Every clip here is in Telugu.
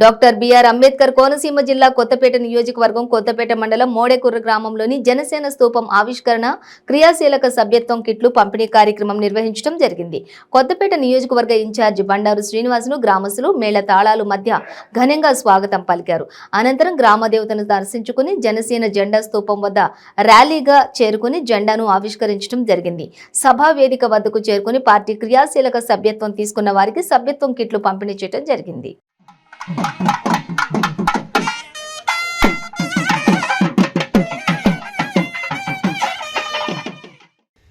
డాక్టర్ బిఆర్ అంబేద్కర్ కోనసీమ జిల్లా కొత్తపేట నియోజకవర్గం కొత్తపేట మండలం మోడేకుర్ర గ్రామంలోని జనసేన స్తూపం ఆవిష్కరణ క్రియాశీలక సభ్యత్వం కిట్లు పంపిణీ కార్యక్రమం నిర్వహించడం జరిగింది. కొత్తపేట నియోజకవర్గ ఇన్ఛార్జి బండారు శ్రీనివాసులు గ్రామస్తులు మేళ తాళాలు మధ్య ఘనంగా స్వాగతం పలికారు. అనంతరం గ్రామ దేవతను దర్శించుకుని జనసేన జెండా స్తూపం వద్ద ర్యాలీగా చేరుకుని జెండాను ఆవిష్కరించడం జరిగింది. సభా వేదిక వద్దకు చేరుకుని పార్టీ క్రియాశీలక సభ్యత్వం తీసుకున్న వారికి సభ్యత్వం కిట్లు పంపిణీ చేయడం జరిగింది.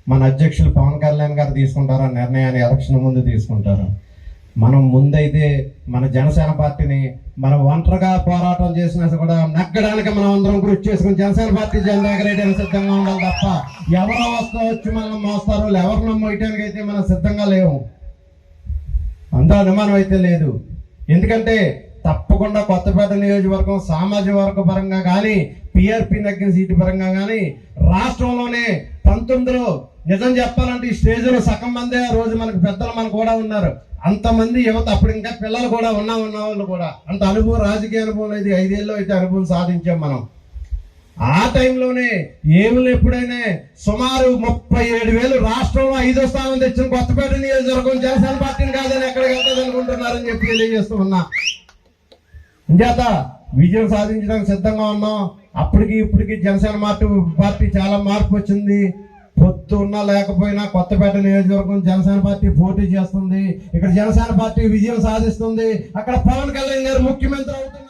మన అధ్యక్షులు పవన్ కళ్యాణ్ గారు తీసుకుంటారు ఆ నిర్ణయాన్ని ఎలక్షన్ ముందు తీసుకుంటారు. మనం ముందైతే మన జనసేన పార్టీని మనం ఒంటరిగా పోరాటం చేసినా కూడా నగ్గడానికి మనం అందరం కృషి చేసుకుని జనసేన పార్టీ జెండా ఎగరేయడానికి సిద్ధంగా ఉండాలి తప్ప ఎవరో వచ్చి మనల్ని మోస్తారు ఎవరినో మోయటానికి అయితే మనం సిద్ధంగా లేవు. అంత అనుమానం అయితే లేదు. ఎందుకంటే తప్పకుండా కొత్తపేట నియోజకవర్గం సామాజిక వర్గ పరంగా కానీ పిఆర్పి నగ్గిన సీటు పరంగా కానీ రాష్ట్రంలోనే 19లో నిజం చెప్పాలంటే ఈ స్టేజ్లో సగం మందే ఆ రోజు మనకు పెద్దలు మనకు కూడా ఉన్నారు. అంతమంది యువత అప్పుడు ఇంకా పిల్లలు కూడా ఉన్న వాళ్ళు కూడా అంత అనుభవం రాజకీయ అనుభవం లేదు. 5 ఏళ్ళు అయితే అనుభవం సాధించాం మనం. ఆ టైంలోనే ఏములు ఎప్పుడైనా సుమారు 37,000 రాష్ట్రంలో 5వ స్థానం తెచ్చిన కొత్తపేట నియోజకవర్గం జనసేన పార్టీని కాదని ఎక్కడికి వెళ్తుంది అనుకుంటున్నారని చెప్పి తెలియజేస్తూ ఉన్నా. ఇంచేత విజయం సాధించడానికి సిద్ధంగా ఉన్నాం. అప్పటికి ఇప్పటికి జనసేన పార్టీ చాలా మార్పు వచ్చింది. పొద్దున్నా లేకపోయినా కొత్తపేట నియోజకవర్గం జనసేన పార్టీ పోటీ చేస్తుంది. ఇక్కడ జనసేన పార్టీ విజయం సాధిస్తుంది. అక్కడ పవన్ కళ్యాణ్ గారు ముఖ్యమంత్రి అవుతుంది.